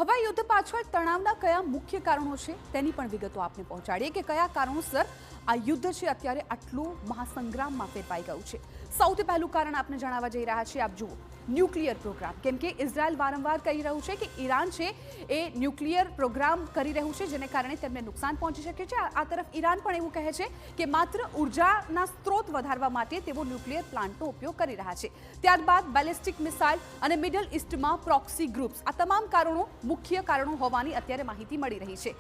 હવાઈ યુદ્ધ પાછળ તણાવના કયા મુખ્ય કારણો છે તેની પણ વિગતો આપને પહોંચાડીએ કે કયા કારણોસર આ યુદ્ધ છે અત્યારે આટલું મહાસંગ્રામમાં ફેરવાઈ ગયું છે। સૌથી પહેલું કારણ આપને જણાવવા જઈ રહ્યા છીએ, આપ જુઓ ન્યુક્લિયર પ્રોગ્રામ। કેમ કે ઇઝરાયલ વારંવાર કહી રહ્યું છે કે ઈરાન છે એ ન્યુક્લિયર પ્રોગ્રામ કરી રહ્યું છે, જેને કારણે તેમને નુકસાન પહોંચી શકે છે। આ તરફ ઈરાન પણ એવું કહે છે કે માત્ર ઉર્જાના સ્ત્રોત વધારવા માટે તેઓ ન્યુક્લિયર પ્લાન્ટનો ઉપયોગ કરી રહ્યા છે। ત્યારબાદ બેલિસ્ટિક મિસાઇલ અને મિડલ ઇસ્ટમાં પ્રોક્સી ગ્રુપ્સ, આ તમામ કારણો મુખ્ય કારણો હોવાની અત્યારે માહિતી મળી રહી છે।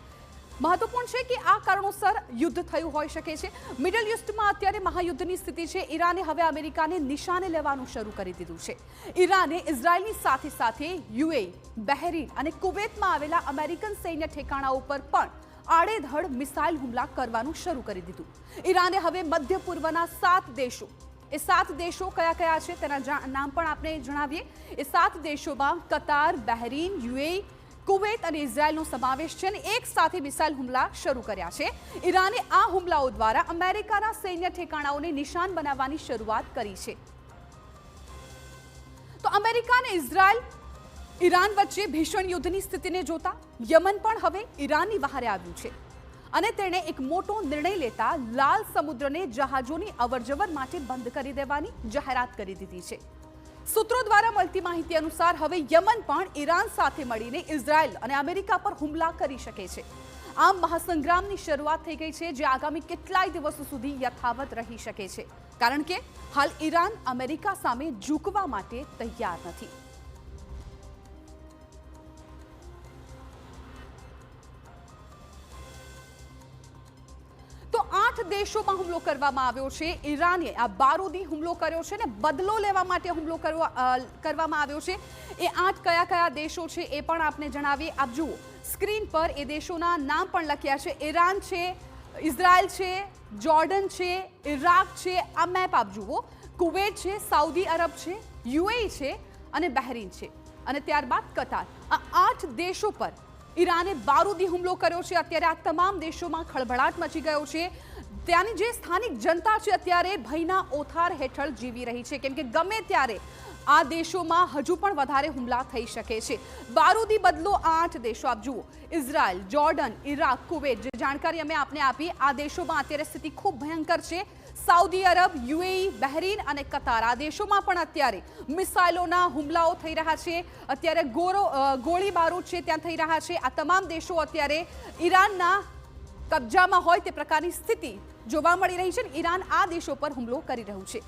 મહત્વપૂર્ણ છે કે આ કારણોસર યુદ્ધ થયું હોઈ શકે છે। મિડલ ઇસ્ટમાં અત્યારે મહાયુદ્ધની સ્થિતિ છે। ઈરાને હવે અમેરિકાને નિશાને લેવાનું શરૂ કરી દીધું છે। ઈરાને ઇઝરાયલની સાથે સાથે યુએઈ, બહેરીન અને કુવૈતમાં આવેલા અમેરિકન સૈન્ય ઠેકાણાઓ પર પણ આડેધડ મિસાઇલ હુમલા કરવાનું શરૂ કરી દીધું। ઈરાને હવે મધ્ય પૂર્વના 7 દેશો, એ 7 દેશો કયા કયા છે તેના નામ પણ આપણે જણાવીએ। એ 7 દેશોમાં કતાર, બહેરીન, યુએઈ, કુવૈત અને ઇઝરાયલનો સમાવેશ છે અને એક સાથે મિસાઇલ હુમલા શરૂ કર્યા છે। ઈરાને આ હુમલાઓ દ્વારા અમેરિકાના સૈન્ય ઠેકાણાઓને નિશાન બનાવવાની શરૂઆત કરી છે। તો અમેરિકા અને ઇઝરાયલ, ઈરાન વચ્ચે ભીષણ યુદ્ધની સ્થિતિને જોતા યમન પણ હવે ઈરાનની વહારે આવ્યું છે અને તેણે એક મોટો નિર્ણય લેતા લાલ સમુદ્રને જહાજોની અવરજવર માટે બંધ કરી દેવાની જાહેરાત કરી દીધી છે। સૂત્રો દ્વારા મળતી માહિતી અનુસાર હવે યમન પણ ઈરાન સાથે મળીને ઇઝરાયલ અને અમેરિકા પર હુમલા કરી શકે છે। આમ મહાસંગ્રામની શરૂઆત થઈ ગઈ છે, જે આગામી કેટલાય દિવસો સુધી યથાવત રહી શકે છે, કારણ કે હાલ ઈરાન અમેરિકા સામે ઝૂકવા માટે તૈયાર નથી। તો 8 દેશોમાં હુમલો કરવામાં આવ્યો છે। ઈરાને આ બારૂદી હુમલો કર્યો છે અને બદલો લેવા માટે હુમલો કરવામાં આવ્યો છે। એ 8 કયા કયા દેશો છે એ પણ આપને જણાવીએ। આપ જુઓ સ્ક્રીન પર એ દેશોના નામ પણ લખ્યા છે। ઈરાન છે, ઇઝરાયલ છે, જોર્ડન છે, ઇરાક છે, આ મેપ આપ જુઓ, કુવૈત છે, સાઉદી અરબ છે, યુએઈ છે અને બહેરીન છે અને ત્યારબાદ કતાર। આ 8 દેશો પર ઈરાને બારૂદી હુમલો કર્યો છે। અત્યારે આ તમામ દેશોમાં ખળભળાટ મચી ગયો છે। ત્યાંની જે સ્થાનિક જનતા છે અત્યારે ભયના ઓથાર હેઠળ જીવી રહી છે, કેમ કે ગમે ત્યારે આ દેશોમાં હજુ પણ વધારે હુમલા થઈ શકે છે। બારૂદી બદલો 8 દેશો આપ જુઓ, ઇઝરાયલ, જોર્ડન, ઇરાક, કુવૈત, જે જાણકારી અમે આપને આપી, આ દેશોમાં અત્યારે સ્થિતિ ખૂબ ભયંકર છે। સાઉદી અરબ, યુએઈ, બહેરીન અને કતાર, આ દેશોમાં પણ અત્યારે મિસાઇલોના હુમલાઓ થઈ રહ્યા છે। અત્યારે ગોળી બારૂદ છે ત્યાં થઈ રહ્યા છે। આ તમામ દેશો અત્યારે ઈરાનના કબજામાં હોય તે પ્રકારની સ્થિતિ જોવા મળી રહી છે। ઈરાન આ દેશો પર હુમલો કરી રહ્યું છે।